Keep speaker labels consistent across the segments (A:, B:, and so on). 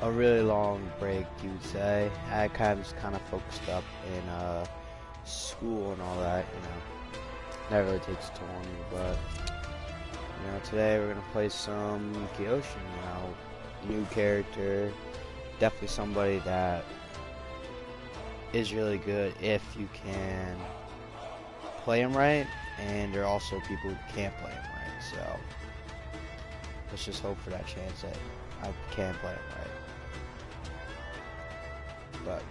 A: a really long break, you would say. I was kind of focused up in school and all that, you know. That really takes a toll on you, but you know, today we're gonna play some Kyoshin, you know, new character, definitely somebody that is really good if you can play him right, and there are also people who can't play him right, so let's just hope for that chance that I can play him right. But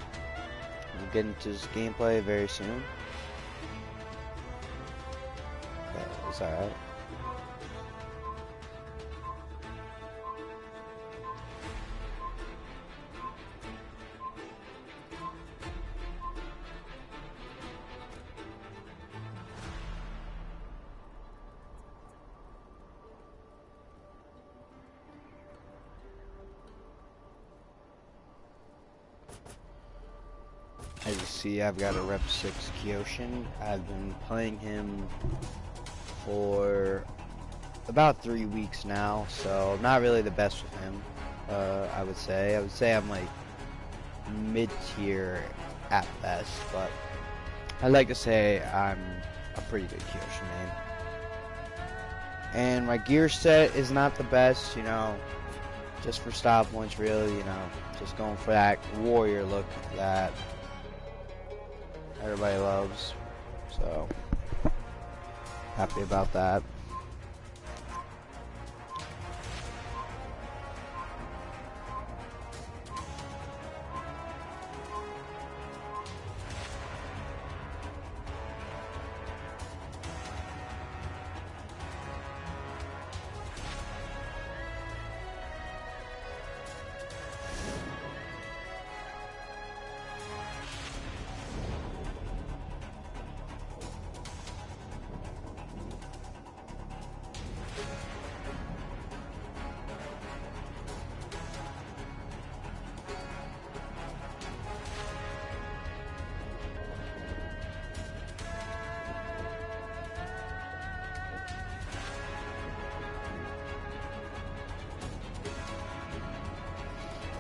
A: we'll get into this gameplay very soon. But it's alright. As you see, I've got a Rep 6 Kyoshin. I've been playing him for about 3 weeks now, so I'm not really the best with him, I would say. I would say I'm like mid-tier at best, but I'd like to say I'm a pretty good Kyoshin main. And my gear set is not the best, you know, just for style points really, you know, just going for that warrior look that everybody loves, so happy about that.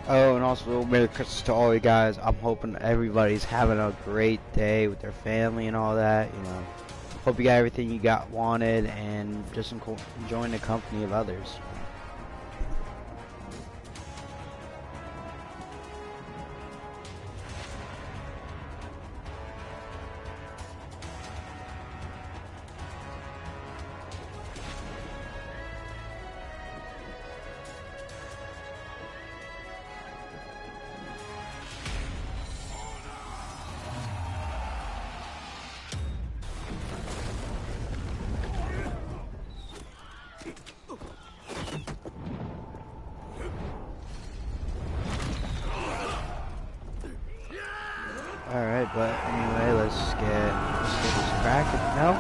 A: Oh, and also Merry Christmas to all you guys. I'm hoping everybody's having a great day with their family and all that, you know. Hope you got everything you wanted and just enjoying the company of others. Alright, but anyway, let's get this cracking. No?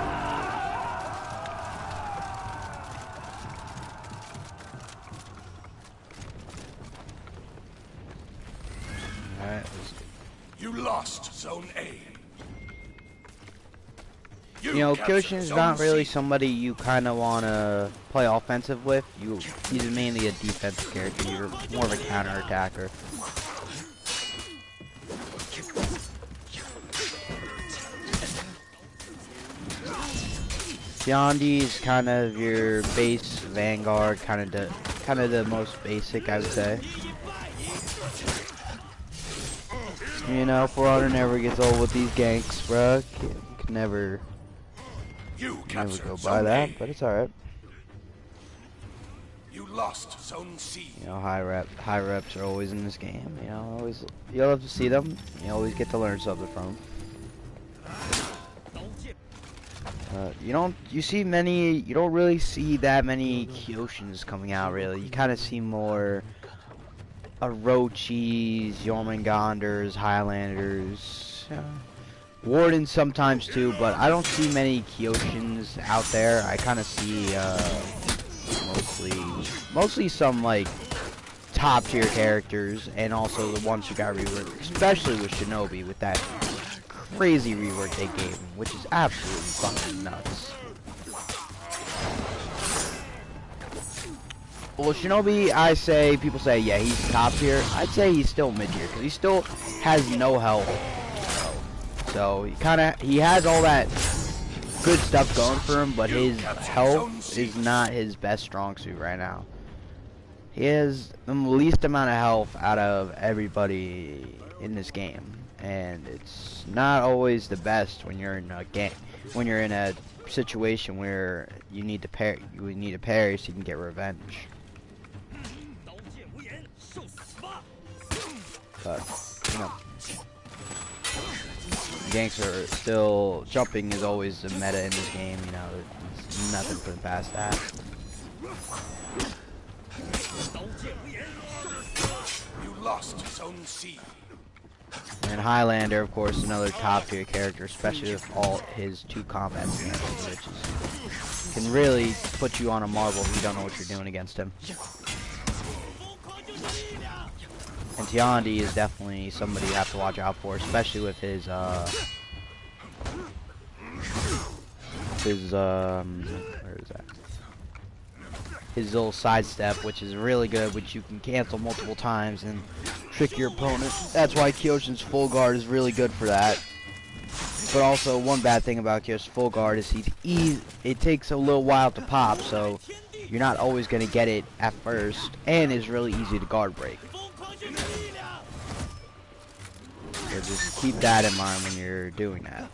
A: Alright, let's get...
B: You lost Zone A.
A: You know, Kyoshin is not really somebody you kind of want to play offensive with. He's mainly a defensive character. You're more of a counter-attacker. Yondi's kind of your base Vanguard, kind of the most basic, I would say. You know, 400 never gets old with these ganks, bro. You can never go by that, but it's alright.
B: You lost Zone C.
A: You know, high reps are always in this game. You know, you'll have to see them. You always get to learn something from them. You don't really see that many Kyoshins coming out, really. You kind of see more Orochis, Jormungandrs, Highlanders, Wardens sometimes too, but I don't see many Kyoshins out there. I kind of see mostly some like top tier characters, and also the ones who got reworked, especially with Shinobi with that crazy rework they gave him, which is absolutely fucking nuts. Well, Shinobi, I say, people say, yeah, he's top tier. I'd say he's still mid tier, because he still has no health. So, he has all that good stuff going for him, but his health is not his best strong suit right now. He has the least amount of health out of everybody in this game, and it's not always the best when you're in a game, when you're in a situation where you need to parry, so you can get revenge. But you know, ganks are still jumping is always the meta in this game. You know, it's nothing putting past that.
B: You lost Zone C.
A: And Highlander, of course, another top tier character, especially with all his 2 combat skills, which can really put you on a marble if you don't know what you're doing against him. And Tiandi is definitely somebody you have to watch out for, especially with his where is that? His little sidestep, which is really good, which you can cancel multiple times and trick your opponent. That's why Kyoshin's full guard is really good for that. But also, one bad thing about Kyoshin's full guard is it takes a little while to pop, so you're not always going to get it at first, and it's really easy to guard break. So just keep that in mind when you're doing that.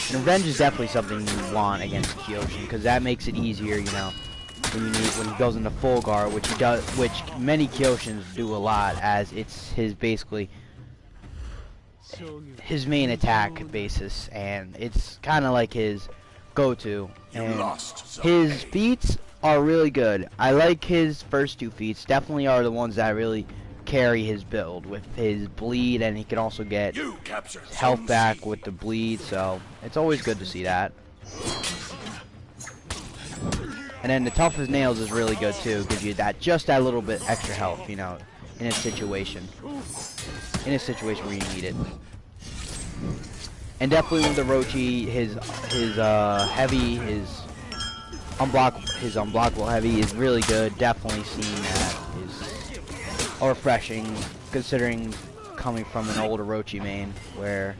A: And revenge is definitely something you want against Kyoshin, because that makes it easier, you know, when he goes into full guard, which many Kyoshins do a lot, as it's his basically his main attack basis, and it's kind of like his go-to. And his feats are really good. I like his first 2 feats. Definitely are the ones that really carry his build with his bleed, and he can also get health back with the bleed, so it's always good to see that. And then the tough as nails is really good too, gives you just that little bit extra health, you know, in a situation where you need it. And definitely with the Orochi, his heavy, his unblockable heavy is really good. Definitely seeing that is refreshing, considering coming from an old Orochi main, where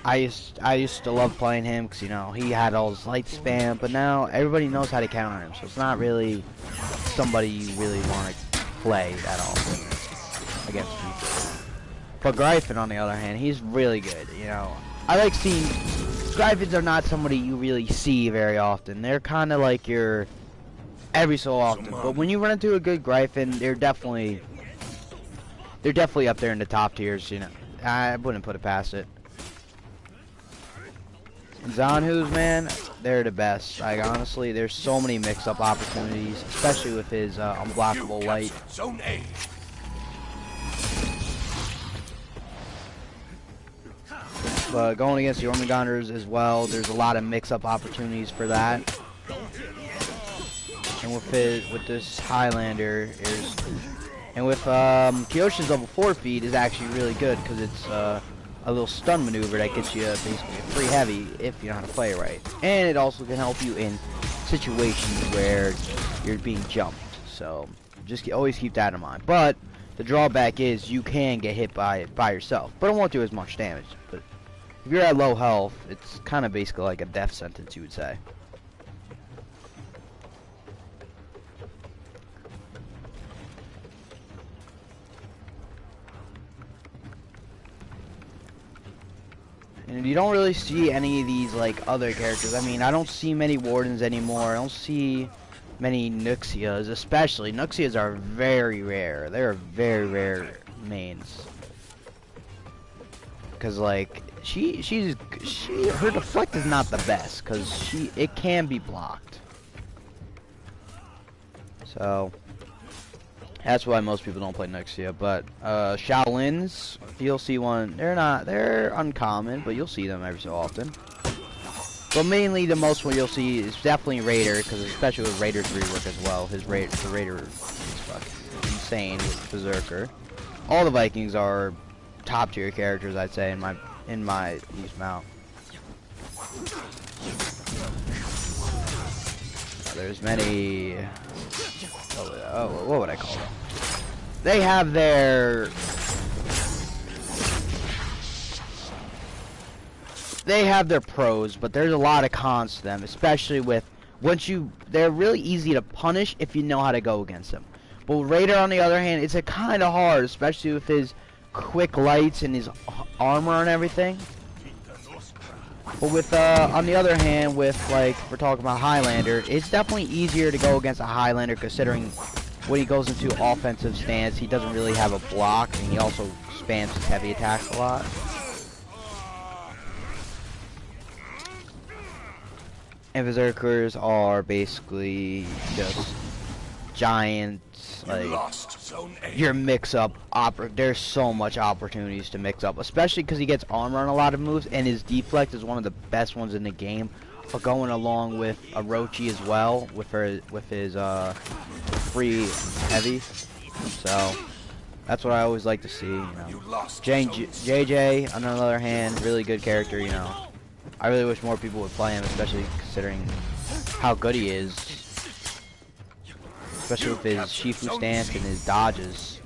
A: I used to love playing him because, you know, he had all his light spam, but now everybody knows how to counter him, so it's not really somebody you really want to play at all against people. But Gryphon, on the other hand, he's really good. You know, I like seeing Gryphons are not somebody you really see very often. They're kind of like your every so often, but when you run into a good Gryphon, they're definitely up there in the top tiers, you know. I wouldn't put it past it. And Zanhu's, man, they're the best. Like, honestly, there's so many mix-up opportunities, especially with his unblockable light.
B: Zone A.
A: But going against the Ormagonders as well, there's a lot of mix-up opportunities for that. And with this Highlander, and with Kyoshin's level 4 feat is actually really good, because it's a little stun maneuver that gets you basically a free heavy if you know how to play it right. And it also can help you in situations where you're being jumped. So just always keep that in mind. But the drawback is you can get hit by it by yourself, but it won't do as much damage. But if you're at low health, it's kind of basically like a death sentence, you would say. And you don't really see any of these like other characters. I mean, I don't see many Wardens anymore. I don't see many Nuxias, especially. Nuxias are very rare. They're very rare mains. Cause like her deflect is not the best, cause it can be blocked. So that's why most people don't play Nuxia. But Shaolins, you'll see one. They're uncommon, but you'll see them every so often. But mainly the most one you'll see is definitely Raider, because especially with Raider's rework as well. The Raider is fucking insane with Berserker. All the Vikings are top tier characters, I'd say, in my use mount. there's many. Oh, what would I call them? They have their. They have their pros, but there's a lot of cons to them, especially with they're really easy to punish if you know how to go against them. But Raider, on the other hand, it's a kind of hard, especially with his quick lights and his armor and everything. But with on the other hand, with like if we're talking about Highlander, it's definitely easier to go against a Highlander considering when he goes into offensive stance, he doesn't really have a block, and he also spams his heavy attacks a lot. And Berserkers are basically just giants, like your mix-up. There's so much opportunities to mix up, especially because he gets armor on a lot of moves, and his deflect is one of the best ones in the game. Going along with Orochi as well, with his free heavy. So that's what I always like to see. You know, JJ on the other hand, really good character. You know. I really wish more people would play him, especially considering how good he is. Especially with his Shifu stance and his dodges.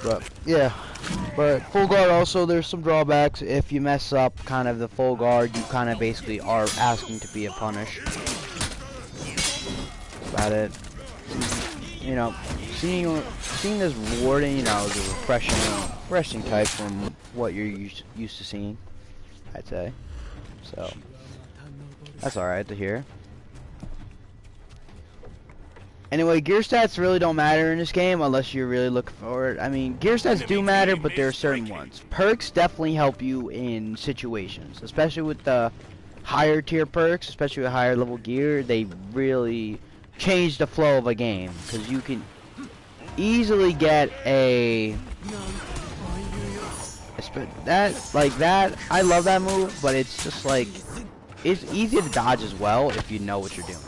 A: But, yeah. But full guard also, there's some drawbacks. If you mess up kind of the full guard, you kind of basically are asking to be punished. That's about it. You know, seeing this Warden, you know, is a refreshing type from what you're used to seeing, I'd say. So that's alright to hear. Anyway, gear stats really don't matter in this game unless you're really looking for it. I mean, gear stats do matter, but there are certain ones. Perks definitely help you in situations, especially with the higher tier perks, especially with higher level gear. They really change the flow of a game, because you can easily get I love that move, but it's just like, it's easy to dodge as well if you know what you're doing.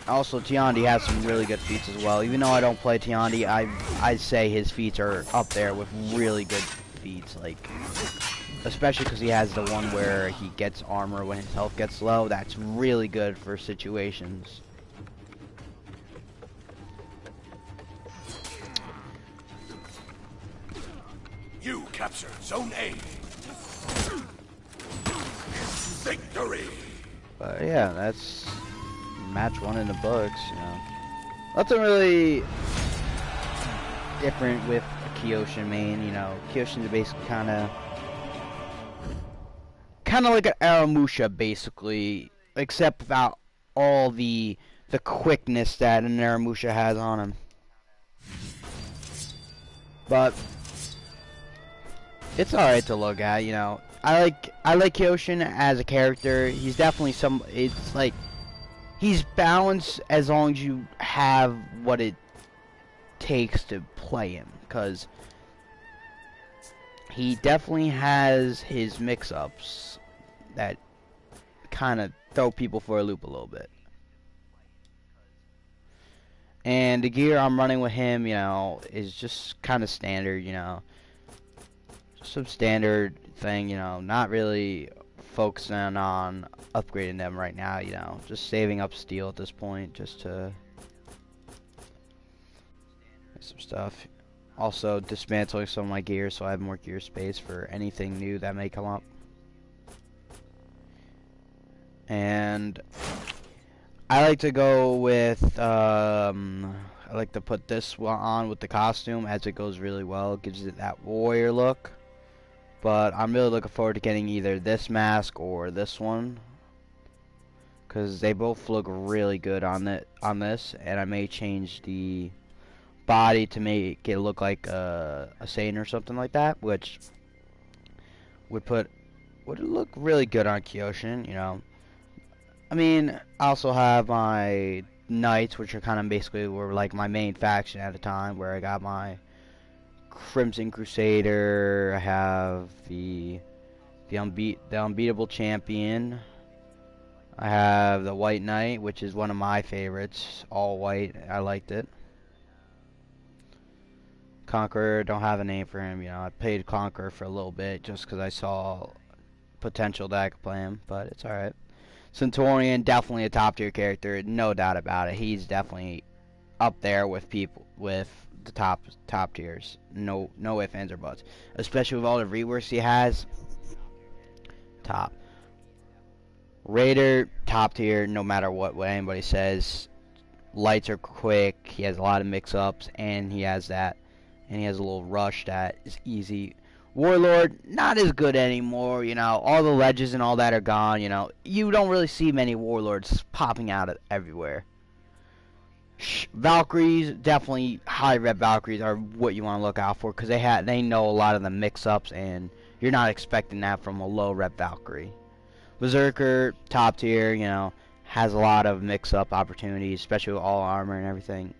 A: Also, Tiandi has some really good feats as well. Even though I don't play Tiandi, I'd say his feats are up there with really good feats. Like, especially because he has the one where he gets armor when his health gets low. That's really good for situations.
B: You captured Zone A. Victory.
A: But yeah, that's match 1 in the books, you know. Nothing really different with Kyoshin main, you know. Kyoshin's basically kind of like an Aramusha, basically, except without all the quickness that an Aramusha has on him. But it's alright to look at, you know. I like Kyoshin as a character. He's definitely it's like, he's balanced as long as you have what it takes to play him, because he definitely has his mix-ups that kind of throw people for a loop a little bit. And the gear I'm running with him, you know, is just kind of standard, you know. Just some standard thing, you know, not really focusing on upgrading them right now, you know, just saving up steel at this point just to get some stuff. Also dismantling some of my gear so I have more gear space for anything new that may come up. And I like to go with I like to put this one on with the costume, as it goes really well. It gives it that warrior look. But I'm really looking forward to getting either this mask or this one, because they both look really good on this, and I may change the body to make it look like a Satan or something like that, which would look really good on Kyoshin, you know. I mean, I also have my knights, which are kind of basically were like my main faction at the time, where I got my Crimson Crusader. I have the unbeatable champion. I have the White Knight, which is one of my favorites, all white. I liked it. Conqueror, don't have a name for him. You know, I played Conqueror for a little bit just because I saw potential that I could play him, but it's alright. Centurion, definitely a top tier character, no doubt about it. He's definitely up there with the top tiers. No ifs, ands, or buts. Especially with all the reworks he has. Top. Raider, top tier, no matter what anybody says. Lights are quick, he has a lot of mix-ups, and he has a little rush that is easy. Warlord, not as good anymore, you know, all the ledges and all that are gone, you know. You don't really see many Warlords popping out everywhere. Valkyries, definitely high rep Valkyries are what you want to look out for, because they know a lot of the mix-ups, and you're not expecting that from a low rep Valkyrie. Berserker, top tier, you know, has a lot of mix-up opportunities, especially with all armor and everything.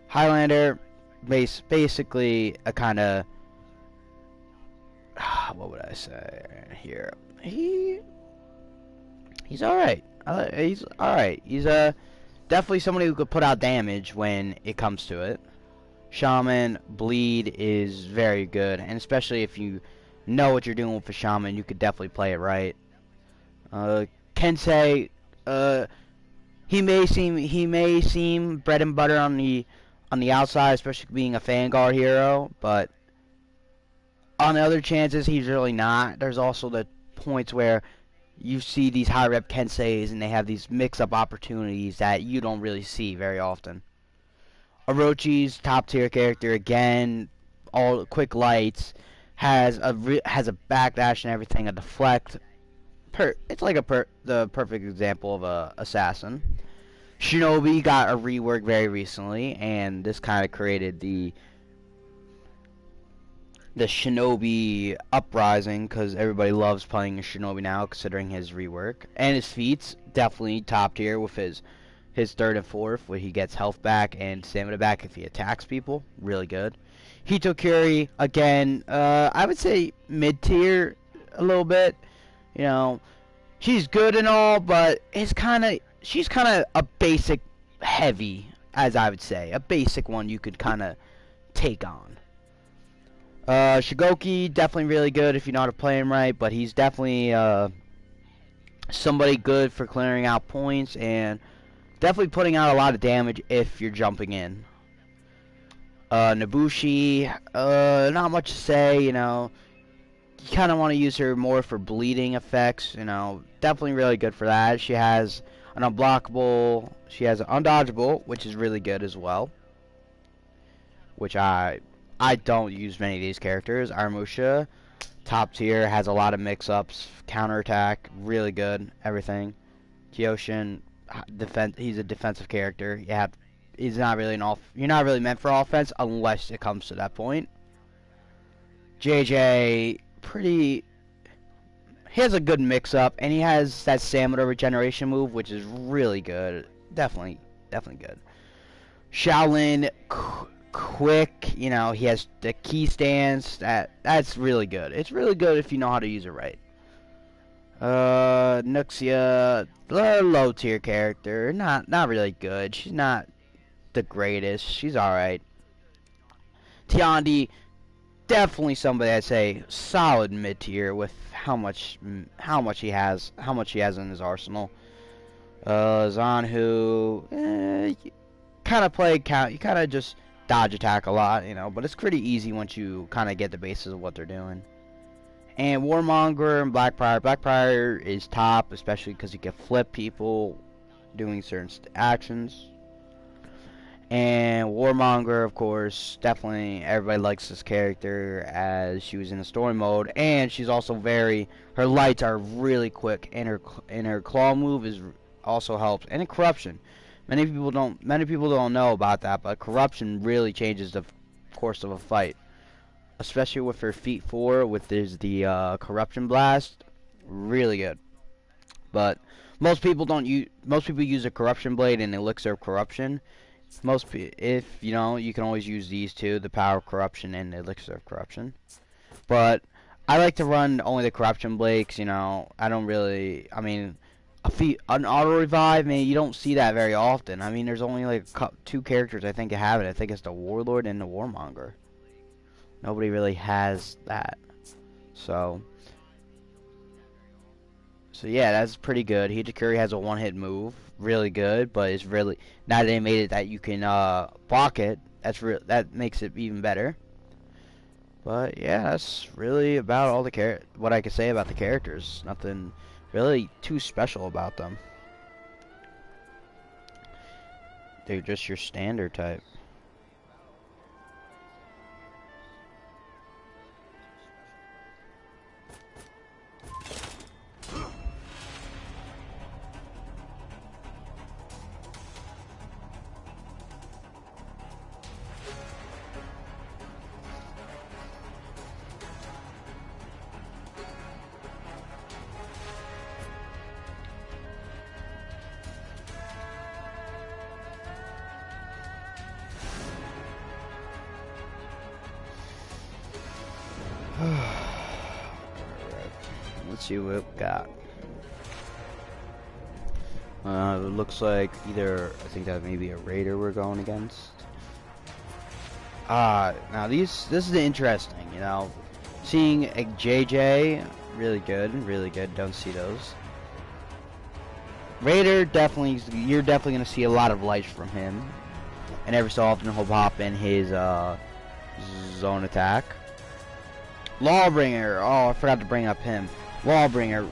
A: Highlander, basically a kind of, what would I say here? He's all right. He's all right. He's definitely somebody who could put out damage when it comes to it. Shaman, bleed is very good, and especially if you know what you're doing with a shaman, you could definitely play it right. Kensei, he may seem bread and butter on the outside, especially being a Vanguard hero, but on the other chances, he's really not. There's also the points where you see these high rep Kenseis and they have these mix-up opportunities that you don't really see very often. Orochi's top tier character again, all quick lights, has a backdash and everything, a deflect. It's like the perfect example of a assassin. Shinobi got a rework very recently, and this kind of created the Shinobi uprising, because everybody loves playing a Shinobi now, considering his rework. And his feats, definitely top tier with his third and fourth, where he gets health back and stamina back if he attacks people. Really good. Hitokuri, again, I would say mid tier a little bit. You know, she's good and all, but she's kind of a basic heavy, as I would say. A basic one you could kind of take on. Shigoki, definitely really good if you know how to play him right, but he's definitely somebody good for clearing out points and definitely putting out a lot of damage if you're jumping in. Nobushi, not much to say, you know. You kind of want to use her more for bleeding effects, you know. Definitely really good for that. She has an unblockable, she has an undodgeable, which is really good as well. Which I don't use many of these characters. Armusha, top tier, has a lot of mix-ups, counterattack, really good, everything. Kyoshin, he's a defensive character. He's not really you're not really meant for offense unless it comes to that point. JJ, he has a good mix-up, and he has that stamina regeneration move, which is really good. Definitely good. Shaolin, quick, you know, he has the key stance. That's really good. It's really good if you know how to use it right. Nuxia, low tier character, not really good. She's not the greatest. She's all right. Tiandi, definitely somebody I'd say solid mid tier with how much he has in his arsenal. Zanhu, kind of play count. You kind of just dodge attack a lot, you know, but it's pretty easy once you kind of get the basis of what they're doing. And Warmonger and Blackbriar. Blackbriar is top, especially because you can flip people doing certain actions. And Warmonger, of course, definitely everybody likes this character as she was in the story mode, and she's also her lights are really quick, and her claw move also helps. And in corruption, many people don't know about that, but corruption really changes the course of a fight. especially with her feat 4, with the corruption blast, really good. But most people don't use. Most people use a corruption blade and elixir of corruption. If you know, you can always use these two, the power of corruption and the elixir of corruption. But I like to run only the corruption blade 'cause, you know, I don't really. I mean, an auto revive, man, you don't see that very often. I mean, there's only like two characters I think that have it. I think it's the warlord and the warmonger. Nobody really has that. So yeah, that's pretty good. Hitakuri has a one-hit move, really good, but it's really now they made it that you can block it. That makes it even better. But yeah, that's really about all the what I could say about the characters. Nothing really too special about them. They're just your standard type. Let's see what we've got. It looks like either, I think that may be a raider we're going against. Now this is interesting, you know. Seeing a JJ, really good, don't see those. Raider, you're definitely going to see a lot of life from him. And every so often he'll pop in his zone attack. Lawbringer, oh, I forgot to bring up him. Lawbringer,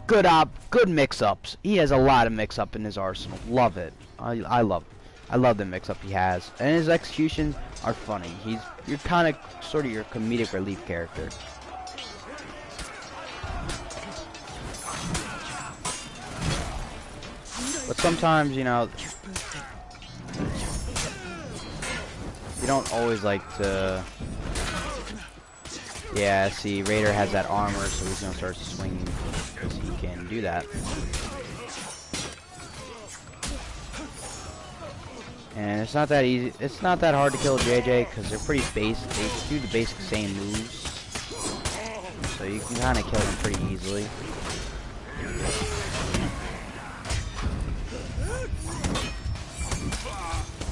A: good mix-ups. He has a lot of mix-up in his arsenal. Love it. I love the mix-up he has. And his executions are funny. You're kind of sort of your comedic relief character. But sometimes, you know, you don't always like to. Yeah, see, Raider has that armor, so he's gonna start swinging because he can do that. And it's not that easy. It's not that hard to kill JJ because they're pretty basic. They do the basic same moves, so you can kind of kill them pretty easily.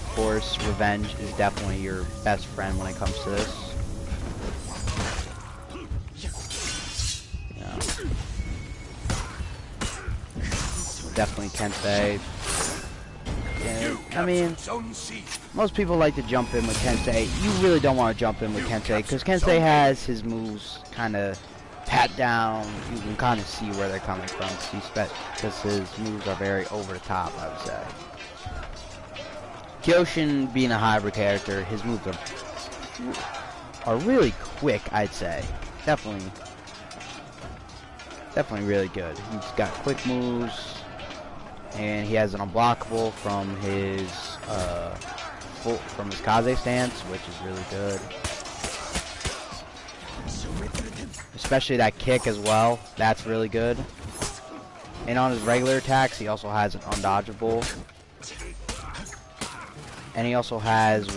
A: Of course, revenge is definitely your best friend when it comes to this. Definitely Kensei. Yeah, I mean, most people like to jump in with Kensei. You really don't want to jump in with Kensei because Kensei has his moves kind of pat down. You can kind of see where they're coming from because his moves are very over the top, I would say. Kyoshin, being a hybrid character, his moves are really quick, I'd say. Definitely really good. He's got quick moves. And he has an unblockable from his Kaze stance, which is really good. Especially that kick as well. That's really good. And on his regular attacks, he also has an undodgeable. And he also has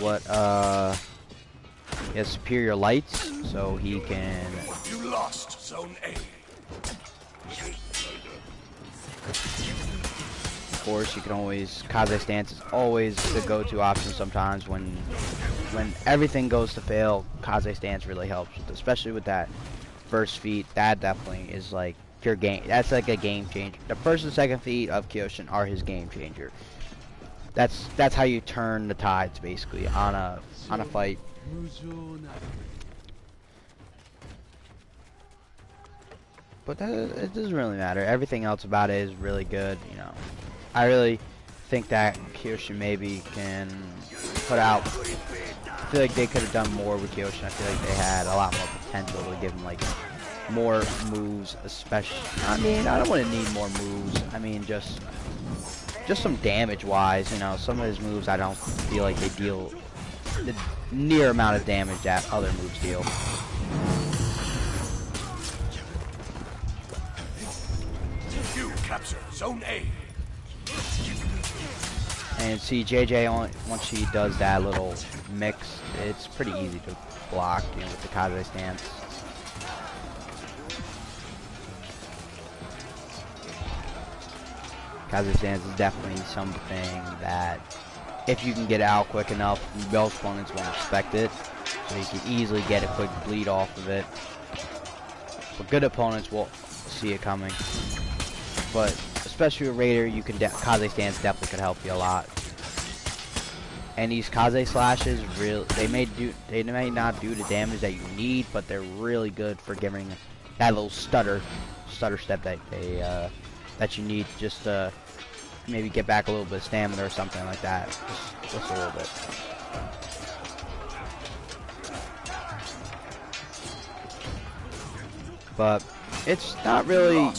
A: he has superior lights, so he can.
B: You lost Zone A.
A: Of course, you can always Kaze stance is always the go-to option sometimes when everything goes to fail. Kaze stance really helps, especially with that first feat. That definitely is like your game. That's like a game changer. The first and second feat of Kyoshin are his game changer. That's how you turn the tides basically on a fight. But it doesn't really matter. Everything else about it is really good, you know. I really think that Kyoshin maybe can put out. I feel like they could have done more with Kyoshin. I feel like they had a lot more potential to give him like more moves, especially. I mean, I don't want to need more moves. I mean, just some damage-wise, you know. Some of his moves I don't feel like they deal the near amount of damage that other moves deal.
B: You capture Zone A.
A: And see, JJ, once she does that little mix, it's pretty easy to block, you know, with the Kaze stance. Kaze stance is definitely something that, if you can get out quick enough, most opponents won't expect it. So you can easily get a quick bleed off of it. But good opponents will see it coming. But especially with Raider, you can Kaze stance definitely could help you a lot. And these Kaze slashes, they may not do the damage that you need, but they're really good for giving that little stutter step that you need just to maybe get back a little bit of stamina or something like that. Just a little bit. But it's not really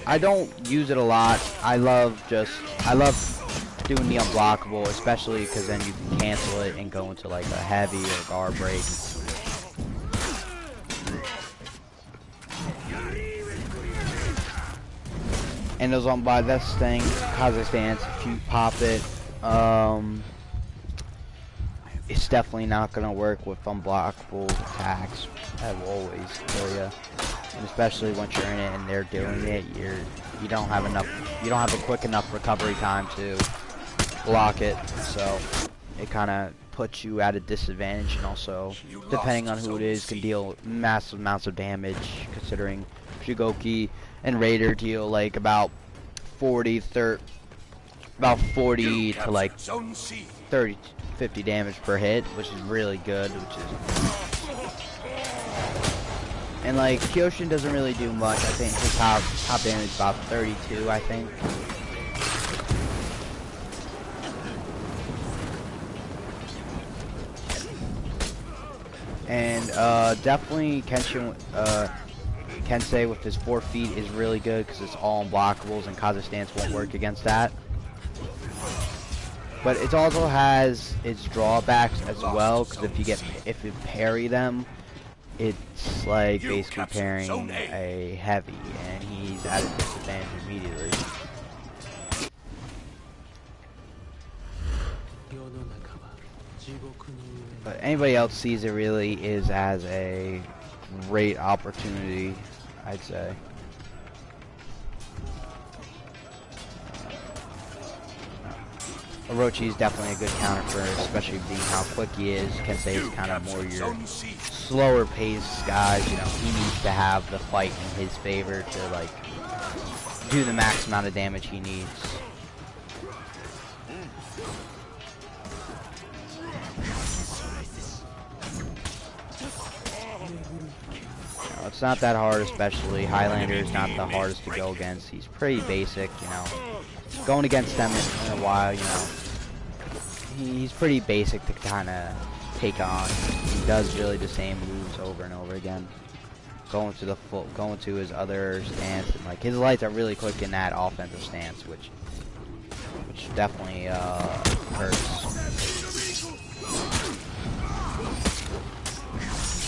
A: I don't use it a lot. I love doing the unblockable, especially because then you can cancel it and go into like a heavy or guard break. And those on by this thing, Kaze stance, if you pop it, it's definitely not gonna work with unblockable attacks. That will always kill you. And especially once you're in it and they're doing it, you don't have a quick enough recovery time to block it, so it kind of puts you at a disadvantage, and also depending on who it is can deal massive amounts of damage, considering Shugoki and Raider deal like about 40 to like 30 50 damage per hit, which is really good, and like Kyoshin doesn't really do much. I think his top damage is about 32, I think. And definitely Kensei with his 4 feet is really good because it's all unblockables, and Kaze stance won't work against that. But it also has its drawbacks as well, because if you parry them, it's like basically parrying a heavy, and he's at a disadvantage immediately. But anybody else sees it really is as a great opportunity, I'd say. Orochi is definitely a good counter for, especially being how quick he is. Kensei is kind of more your slower paced guys. You know, he needs to have the fight in his favor to like do the max amount of damage he needs. It's not that hard, especially Highlander is not the hardest to go against. He's pretty basic, you know. Going against them in a while, you know, he's pretty basic to kind of take on. He does really the same moves over and over again. Going to his other stance, and like his lights are really quick in that offensive stance, which definitely hurts.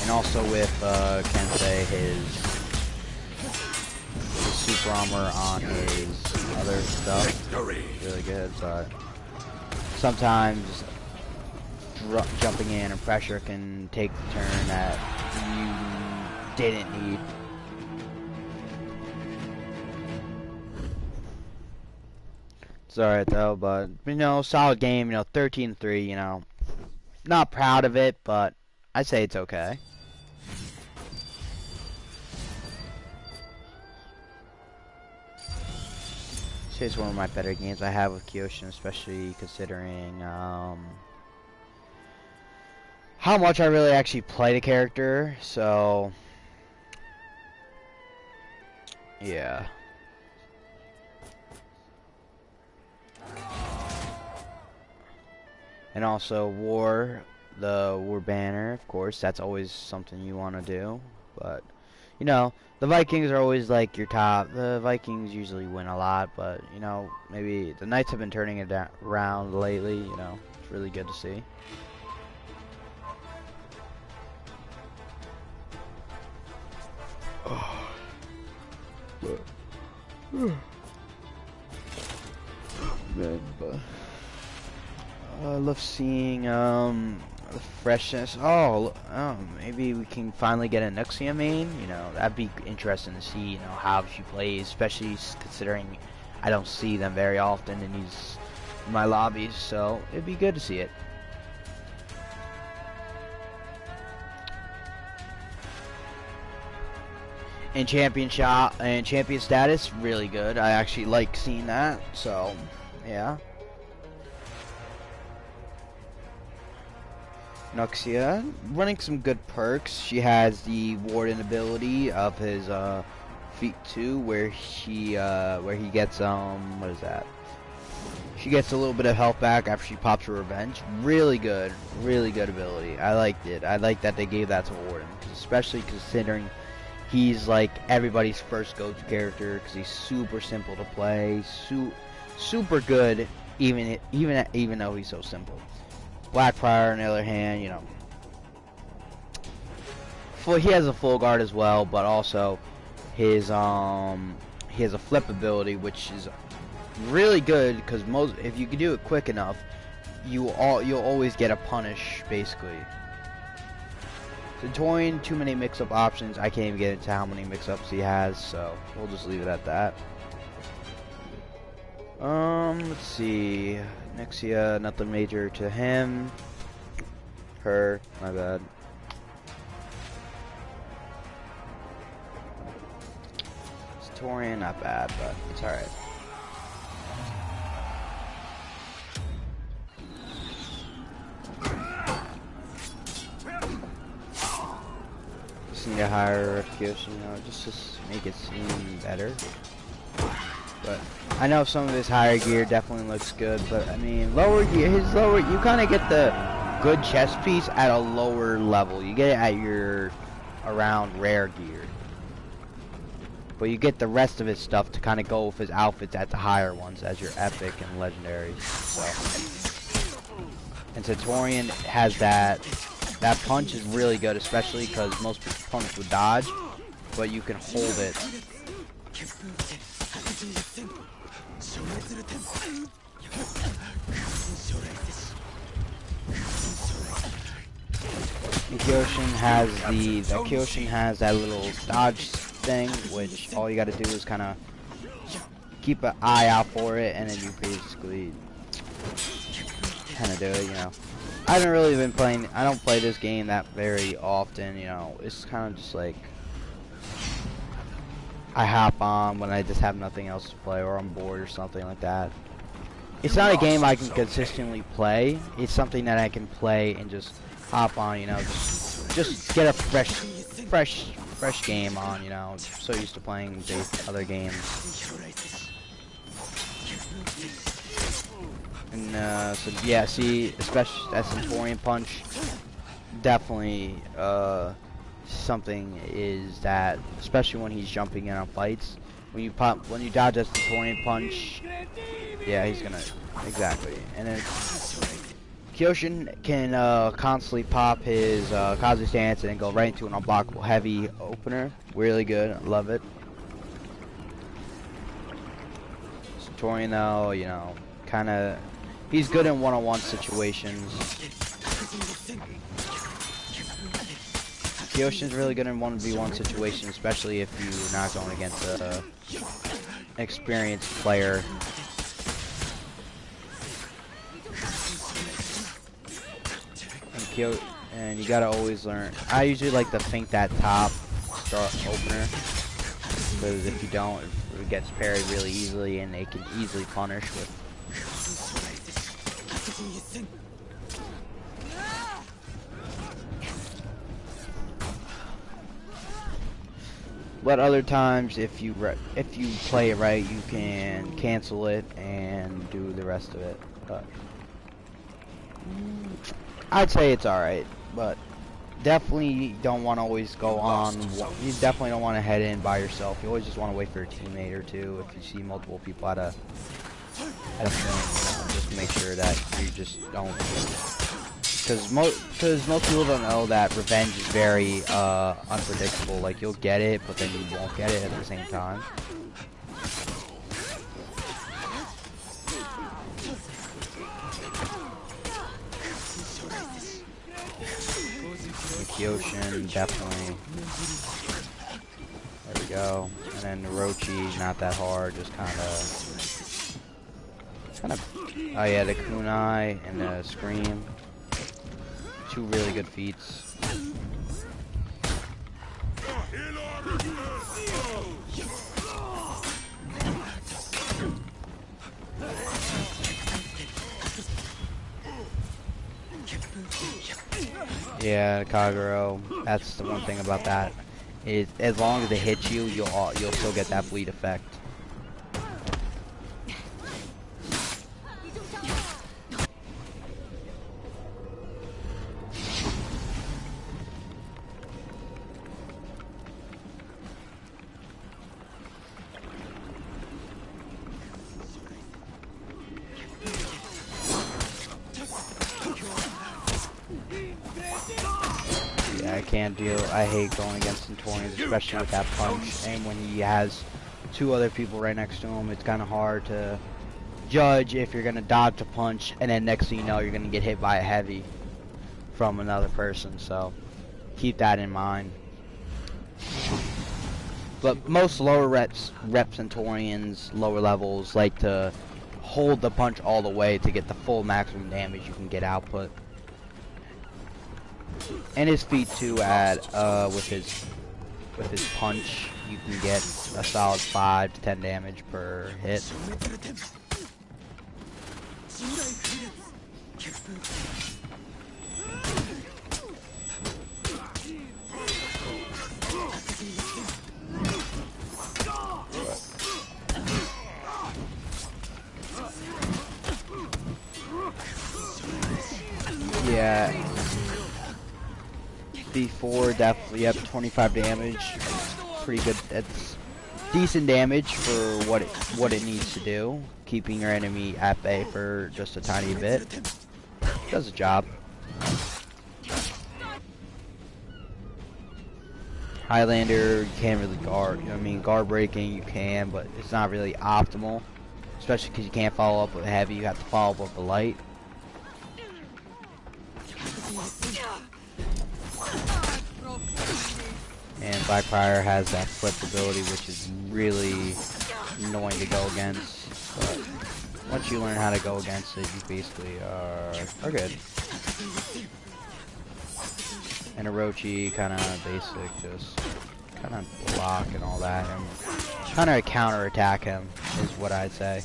A: And also with Kensei, his super armor on his other stuff is really good, but sometimes jumping in and pressure can take the turn that you didn't need. It's alright though, but you know, solid game, you know, 13-3, you know. Not proud of it, but I'd say it's okay. It's one of my better games I have with Kyoshin, especially considering how much I really actually play the character, so yeah. And also the war banner, of course, that's always something you want to do, but you know, the Vikings are always like your top. The Vikings usually win a lot, but you know, maybe the Knights have been turning it around lately. You know, it's really good to see. Good, but I love seeing the freshness. Oh, maybe we can finally get a Nuxia main. You know, that'd be interesting to see. You know how she plays, especially considering I don't see them very often in my lobbies. So it'd be good to see it. And champion status, really good. I actually like seeing that. So, yeah. Nuxia running some good perks. She has the warden ability of his feat 2, where he gets what is that? She gets a little bit of health back after she pops her revenge. Really good ability. I liked it. I like that they gave that to warden, especially considering he's like everybody's first go-to character because he's super simple to play, super good, even though he's so simple. Blackfire, on the other hand, you know, he has a full guard as well, but also he has a flip ability, which is really good because if you can do it quick enough, you'll always get a punish basically. Centurion, too many mix-up options. I can't even get into how many mix-ups he has, so we'll just leave it at that. Let's see. Nexia, nothing major to him. Her, my bad. Centurion, not bad, but it's alright. Need a higher Kyoshin, you know, just to make it seem better. But I know some of his higher gear definitely looks good, but I mean, lower gear, you kind of get the good chest piece at a lower level. You get it at your around rare gear, but you get the rest of his stuff to kind of go with his outfits at the higher ones as your epic and legendary. So, and Centurion has that. That punch is really good, especially because most people punch with dodge, but you can hold it. Kyoshin has that little dodge thing, which all you got to do is kind of keep an eye out for it, and then you basically kind of do it, you know. I haven't really been playing, I don't play this game that very often, you know, it's kind of just like, I hop on when I just have nothing else to play, or I'm bored or something like that. It's not a game I can consistently play, it's something that I can play and just hop on, you know, just get a fresh game on, you know, I'm so used to playing other games. And so yeah, see, especially that Centurion punch, definitely something is that, especially when he's jumping in on fights, when you dodge that Centurion punch, yeah, he's gonna, exactly. And then Kyoshin can constantly pop his Kazu stance and then go right into an unblockable heavy opener. Really good, I love it. Centurion though, you know, kind of. He's good in one-on-one situations. Kyoshin's really good in 1v1 situations, especially if you're not going against an experienced player. And you gotta always learn. I usually like to think that top start opener, because if you don't, it gets parried really easily, and they can easily punish with. But other times, if you play it right, you can cancel it and do the rest of it. But I'd say it's alright, but definitely don't want to always go on. You definitely don't want to head in by yourself. You always just want to wait for a teammate or two. If you see multiple people at a thing, you know, just make sure that you just don't. Because most people don't know that revenge is very unpredictable. Like, you'll get it, but then you won't get it at the same time. Kyoshin, definitely. There we go. And then Orochi, not that hard, just kind of. Oh yeah, the kunai and the scream. Two really good feats. Yeah, Kagero. That's the one thing about that. Is as long as it hits you, you'll still get that bleed effect. I hate going against Centaurians, especially with that punch, and when he has two other people right next to him, it's kind of hard to judge if you're going to dodge a punch, and then next thing you know, you're going to get hit by a heavy from another person, so keep that in mind. But most lower rep Centaurians, lower levels, like to hold the punch all the way to get the full maximum damage you can get output. And his feat too, with his punch, you can get a solid 5 to 10 damage per hit. Yeah. B4 definitely, yep, 25 damage. Pretty good. That's decent damage for what it needs to do. Keeping your enemy at bay for just a tiny bit. Does the job. Highlander, you can't really guard. I mean, guard breaking you can, but it's not really optimal. Especially because you can't follow up with heavy. You have to follow up with the light. And Blackfire has that flip ability, which is really annoying to go against. But once you learn how to go against it, you basically are good. And Orochi, kind of basic, just kind of block and all that, and kind of counter attack him is what I'd say.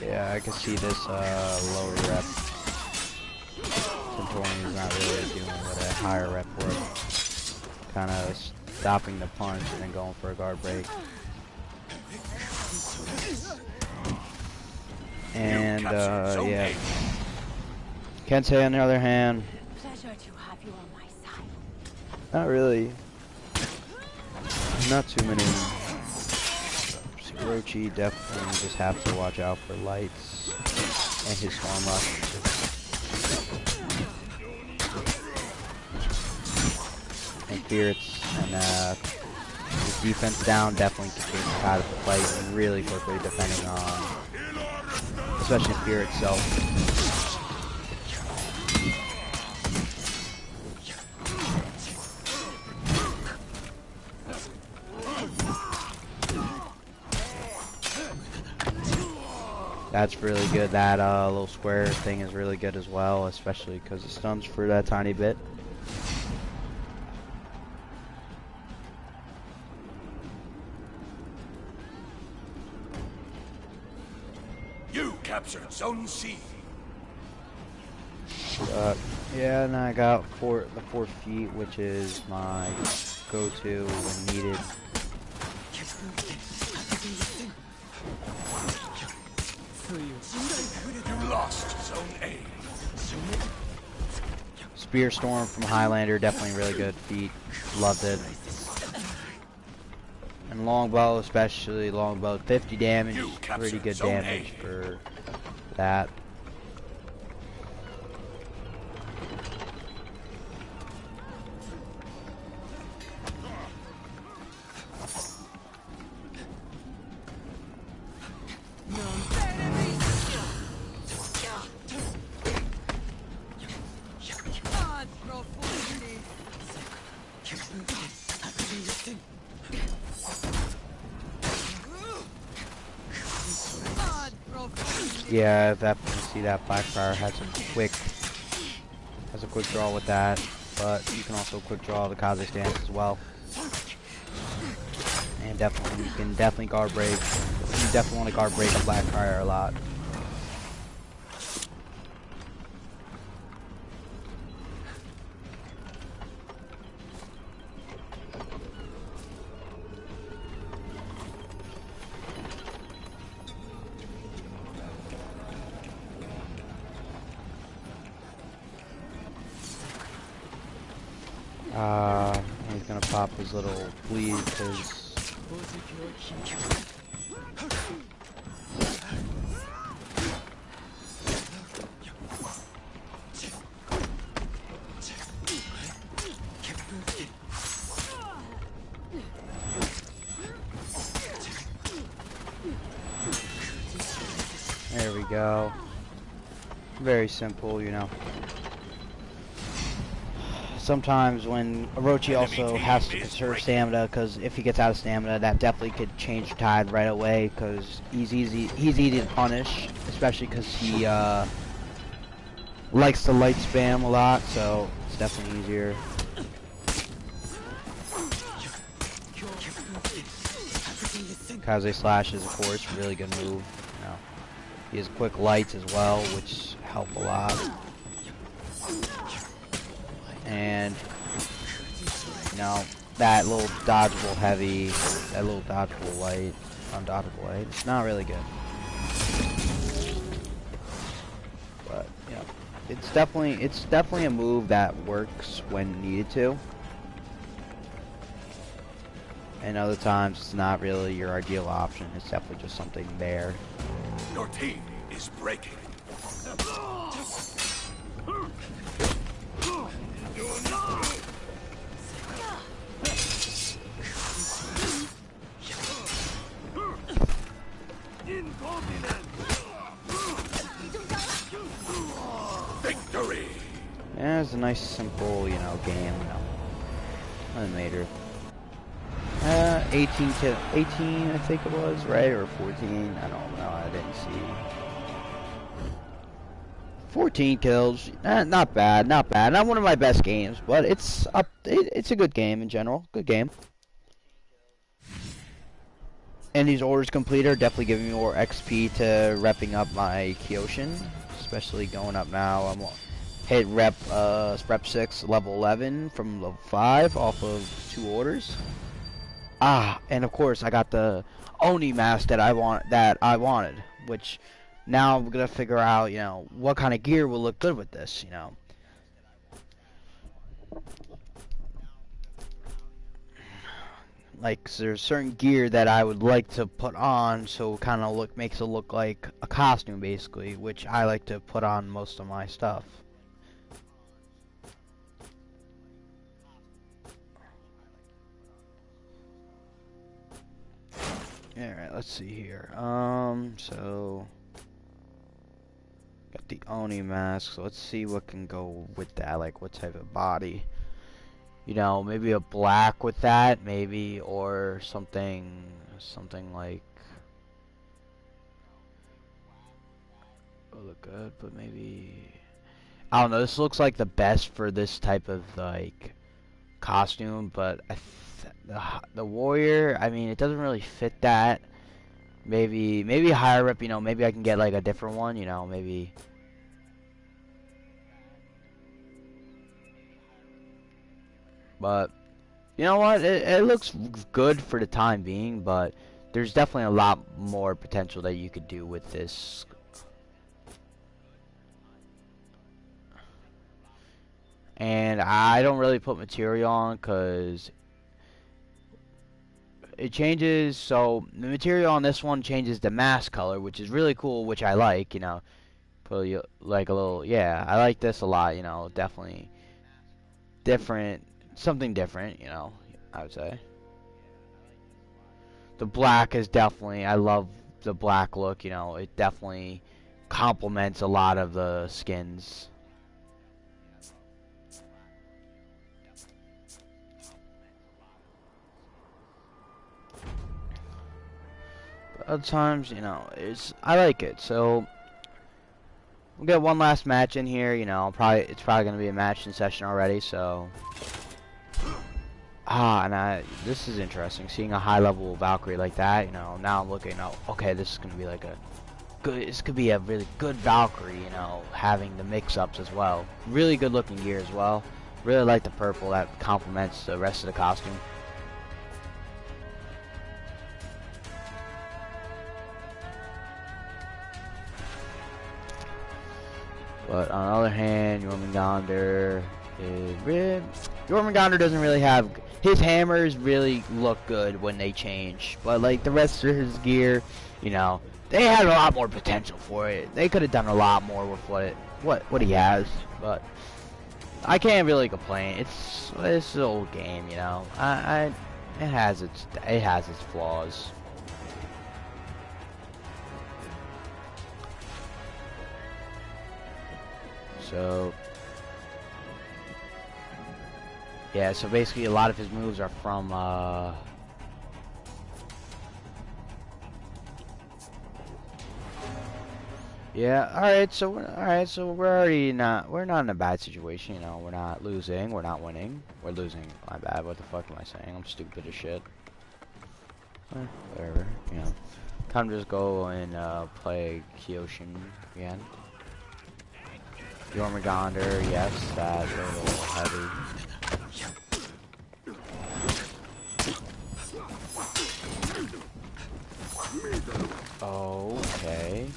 A: Yeah, I can see this lower rep Centaurian is not really doing what a higher rep would. Kind of stopping the punch and then going for a guard break. And yeah. Kensei on the other hand, not really. Not too many. Orochi definitely just have to watch out for lights and his storm rush. And Spirits and his defense down definitely can get out of the fight really quickly, depending on, especially Spirit itself. That's really good. That little square thing is really good as well, especially because it stuns for that tiny bit.
B: You captured Zone C.
A: Yeah, and I got the 4 feet, which is my go-to when needed.
B: You lost Zone A.
A: Spear Storm from Highlander, definitely really good feat. Loved it. And Longbow, especially Longbow, 50 damage, pretty good damage for that. Yeah, definitely see that Blackfire has a quick draw with that, but you can also quick draw the Kaze stance as well. And definitely, you can definitely guard break. You definitely want to guard break a Blackfire a lot. He's gonna pop his little bleed because there we go. Very simple, you know. Sometimes when Orochi also has to conserve stamina, because if he gets out of stamina, that definitely could change the tide right away, because he's easy to punish, especially because he likes to light spam a lot, so it's definitely easier. Kaze slash is, of course, a really good move. You know, he has quick lights as well, which help a lot. And you know, that little dodgeable heavy, that little dodgeable light, undodgeable light, it's not really good. But you know, it's definitely a move that works when needed to. And other times it's not really your ideal option. It's definitely just something there.
B: Your team is breaking. Victory.
A: Yeah, it's a nice, simple, you know, game. You know, nothing major. 18 I think it was, right? Or 14? I don't know. I didn't see. 14 kills. Not bad. Not bad. Not one of my best games, but it's up. It's a good game in general. Good game. And these orders complete are definitely giving me more XP to repping up my Kyoshin, especially going up now. I'm hit rep 6 level 11 from level 5 off of 2 orders. And of course I got the Oni mask that I wanted, which now I'm gonna figure out, you know, what kind of gear will look good with this, you know. Like, there's certain gear that I would like to put on, so it kind of makes it look like a costume, basically, which I like to put on most of my stuff. Alright, let's see here. So got the Oni mask, so let's see what can go with that, like what type of body. You know, maybe a black with that, maybe, or something like, will look good, but maybe, I don't know, this looks like the best for this type of, like, costume, but the warrior, I mean, it doesn't really fit that. Maybe higher up, you know, maybe I can get, like, a different one, you know, maybe. But you know what? It looks good for the time being, but there's definitely a lot more potential that you could do with this. And I don't really put material on because it changes. So the material on this one changes the mask color, which is really cool, which I like. You know, put like a little. Yeah, I like this a lot. You know, definitely different, something different. You know, I would say. The black is definitely, I love the black look, you know, it definitely complements a lot of the skins. But other times, you know, I like it. So we'll get one last match in here. You know, it's probably gonna be a match in session already. So, this is interesting. Seeing a high level Valkyrie like that. You know, now I'm looking. Oh, okay, this is gonna be like a good. This could be a really good Valkyrie. You know, having the mix-ups as well. Really good looking gear as well. Really like the purple that complements the rest of the costume. But on the other hand, Jormungandr doesn't really have his hammers really look good when they change, but like the rest of his gear, you know, they had a lot more potential for it. They could have done a lot more with what he has, but I can't really complain. It's an old game, you know. It has its flaws. So yeah, so basically a lot of his moves are from yeah, alright, so we're not in a bad situation, you know. We're not losing, we're not winning. We're losing, my bad, what the fuck am I saying? I'm stupid as shit. Whatever, you know. Time to just go and play Kyoshin again. Jormungandr, yes, that's a little heavy. Okay.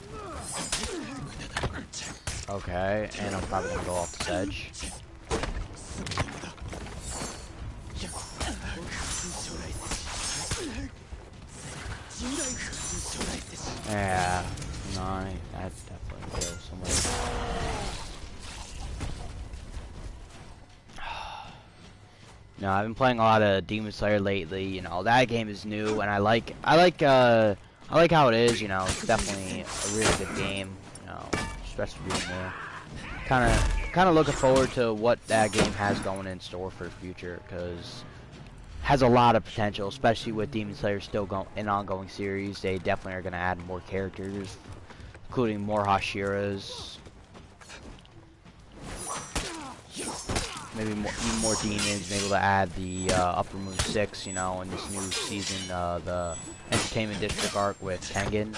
A: Okay, and I'm probably gonna go off the edge. Yeah, no, that definitely kills somebody. No, I've been playing a lot of Demon Slayer lately. You know, that game is new, and I like how it is. You know, it's definitely a really good game. You know, especially being new. Kind of looking forward to what that game has going in store for the future, because has a lot of potential, especially with Demon Slayer still an ongoing series. They definitely are going to add more characters, including more Hashiras. Maybe even more demons, maybe able to add the Upper Moon 6, you know, in this new season, the Entertainment District arc with Tengen.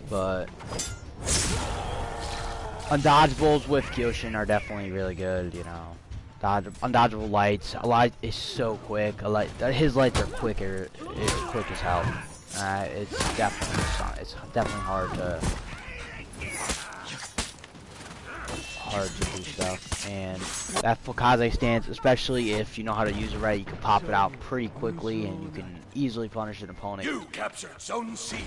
A: But undodgeables with Kyoshin are definitely really good, you know. Undodgeable lights. A light is so quick. His lights are quick as hell. It's definitely hard to do stuff. And that Fukaze stance, especially if you know how to use it right, you can pop it out pretty quickly and you can easily punish an opponent.
B: You captured Zone C.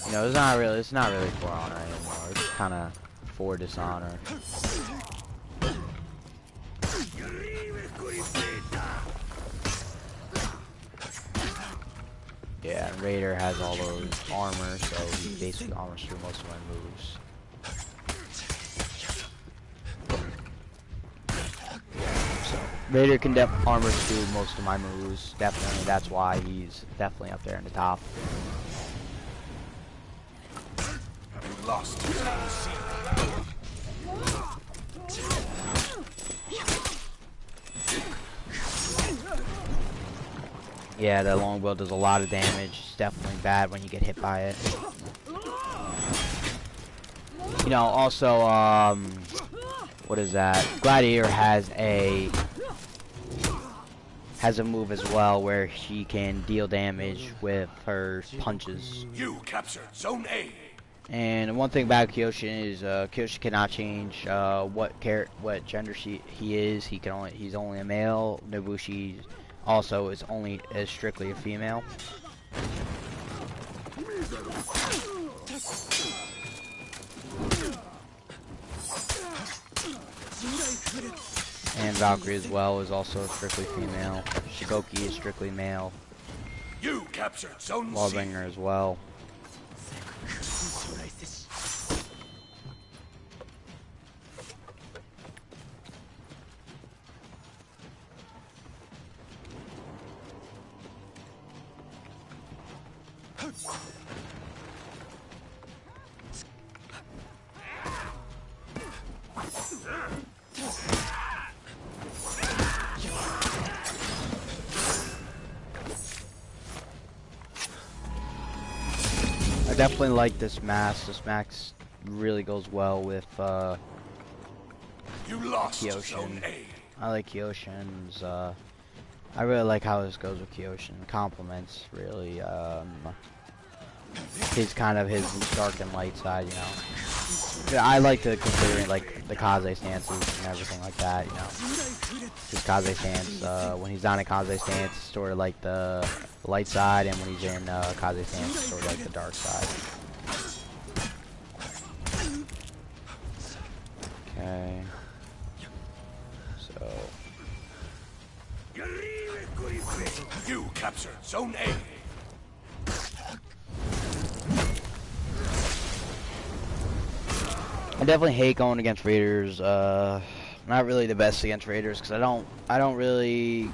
A: You know, it's not really for honor anymore. It's kind of for dishonor. Yeah, and Raider has all those armor, so he basically armors through most of my moves. So Raider can armor through most of my moves. Definitely, that's why he's definitely up there in the top.
B: Lost.
A: Yeah, that longbow does a lot of damage. It's definitely bad when you get hit by it. You know, also, what is that? Gladiator has a move as well where she can deal damage with her punches.
B: You captured Zone A.
A: And one thing about Kyoshin is Kyoshin cannot change what gender he is. He's only a male. Nobushi also is strictly a female. And Valkyrie as well is also strictly female. Shikoki is strictly male.
B: You captured Zone C.
A: Lawbringer as well. I definitely like this mask. This mask really goes well with
B: You lost
A: Kyoshin.
B: Zone A.
A: I like Kyoshin's. I really like how this goes with Kyoshin. Compliments really. He's kind of his dark and light side, you know. Yeah, I like to consider like the Kaze stances and everything like that, you know. His Kaze stance, when he's not in Kaze stance, it's sort of like the light side, and when he's in Kaze stance, it's sort of like the dark side. Okay. So.
B: You captured Zone A.
A: I definitely hate going against Raiders. Not really the best against Raiders because I don't really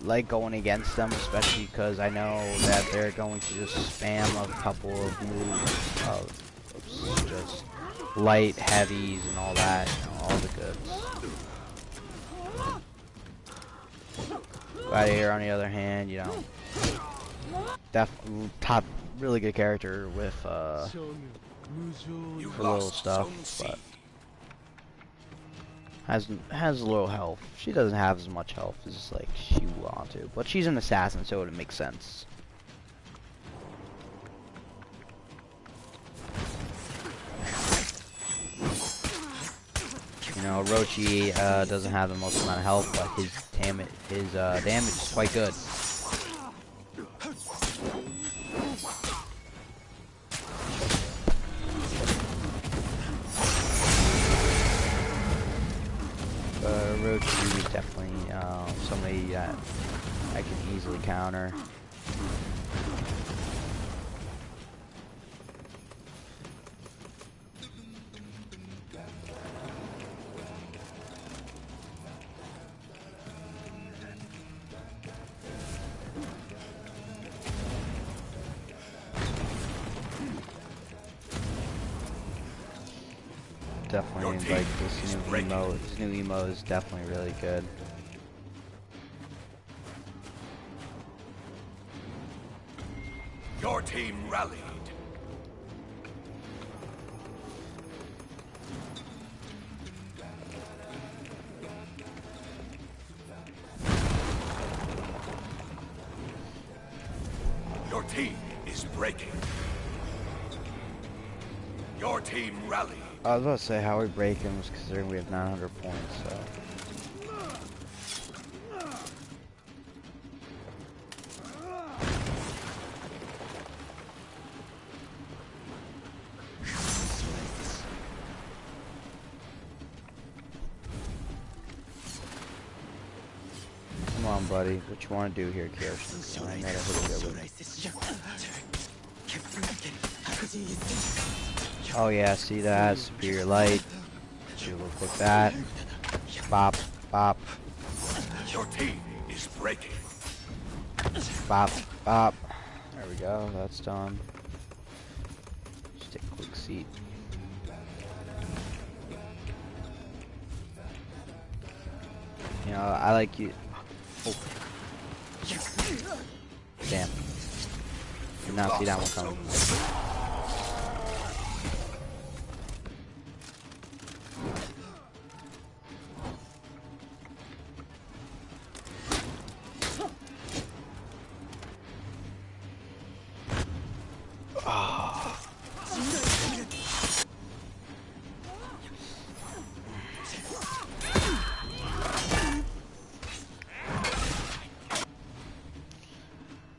A: like going against them, especially because I know that they're going to just spam a couple of moves of just light heavies and all that, you know, all the goods. Gladiator, on the other hand, you know, top really good character with for little stuff, but has a little health. She doesn't have as much health as like she would want to, but she's an assassin, so it makes sense. You know, Orochi doesn't have the most amount of health, but his damage is quite good. Orochi is definitely somebody that I can easily counter. Definitely like this new emote. This new emote is definitely really good.
B: Your team rallied. Your team is breaking. Your team rallied.
A: I was about to say how we break him was considering we have 900 points, so. Come on, buddy. What you want to do here, Kyoshin? I gotta hit it with. Oh yeah, see that? Superior light. Do a little quick that. Bop, bop.
B: Your team is breaking.
A: Bop, bop. There we go, that's done. Just take a quick seat. You know, I like you. Oh. Damn. Did not see that one coming.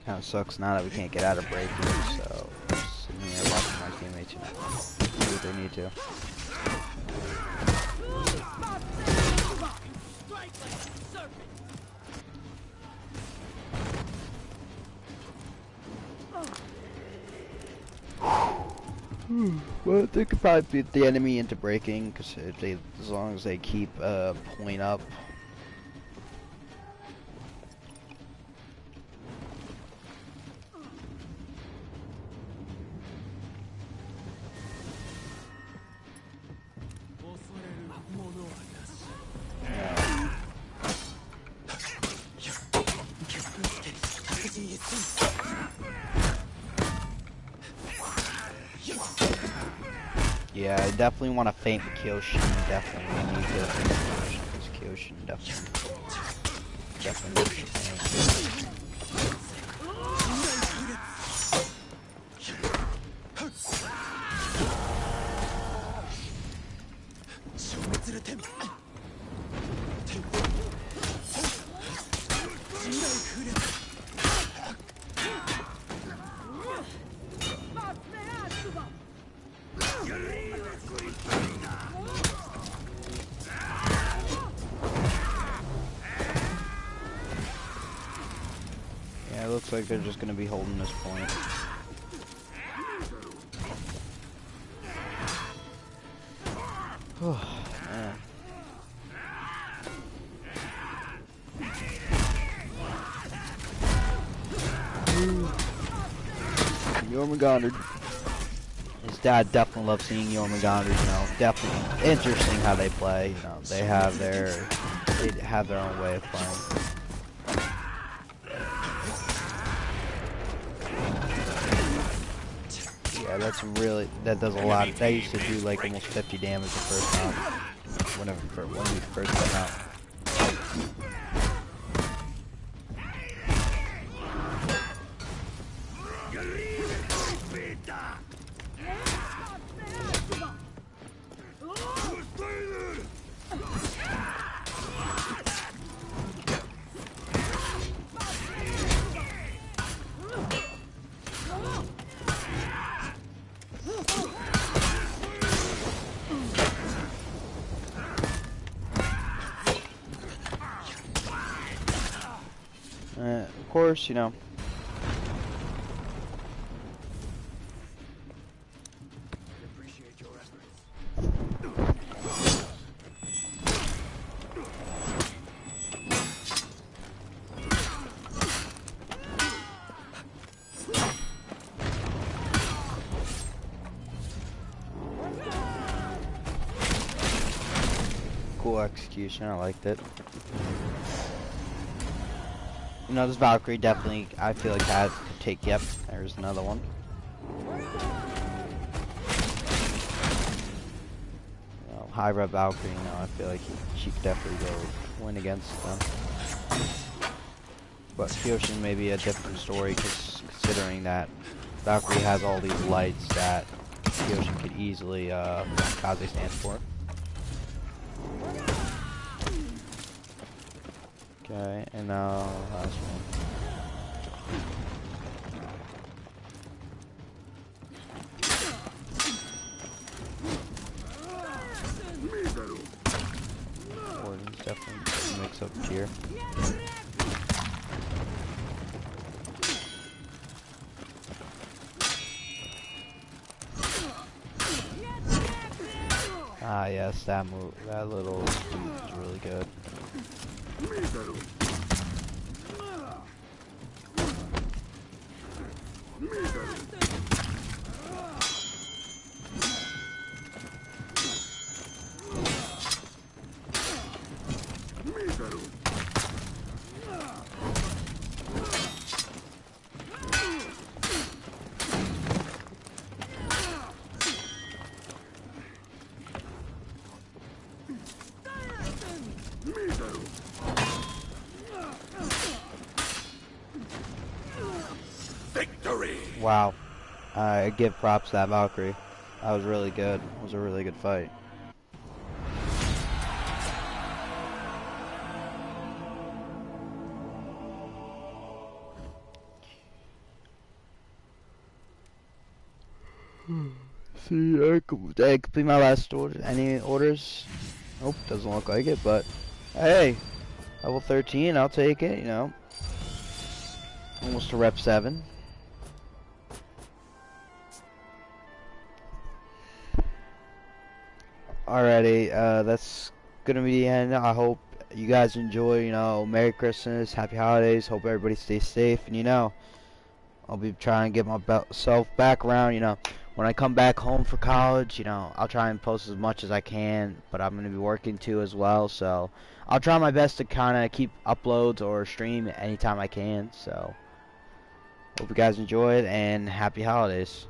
A: Kind of sucks now that we can't get out of breaking, so just sitting here watching my teammates to do what they need to. Well, they could probably beat the enemy into breaking, because as long as they keep point up. Yeah, I definitely want to feint the Kyoshin. Definitely need to feint the Kyoshin, because Kyoshin definitely needs to feint. Yeah, it looks like they're just going to be holding this point. Oh, man. Jormungandr. His dad definitely loves seeing Jormungandr, you know, definitely interesting how they play, you know, they have their own way of playing. Yeah, that does a lot. That used to do like almost 50 damage the first time, when we first came out. Of course, you know.
B: Appreciate your efforts.
A: Cool execution, I liked it. You know, this Valkyrie definitely, I feel like, could take, yep, there's another one. You know, high rep Valkyrie, you know, I feel like she could definitely go win against them. But Kyoshin may be a different story, considering that Valkyrie has all these lights that Kyoshin could easily, Kaze stands for. Okay, and now last one. Warden's definitely a mix-up tier. Ah, yes, that move, that little sweep is really good.
B: Victory!
A: Wow. I give props to that Valkyrie. That was really good. It was a really good fight. see. Did I complete my last order? Any orders? Nope, doesn't look like it, but hey, level 13, I'll take it, you know. Almost to rep 7. Alrighty, that's gonna be the end. I hope you guys enjoy, you know, Merry Christmas, Happy Holidays, hope everybody stays safe, and you know, I'll be trying to get myself back around, you know, when I come back home for college, you know, I'll try and post as much as I can, but I'm gonna be working too as well, so I'll try my best to kind of keep uploads or stream anytime I can, so hope you guys enjoy it, and Happy Holidays.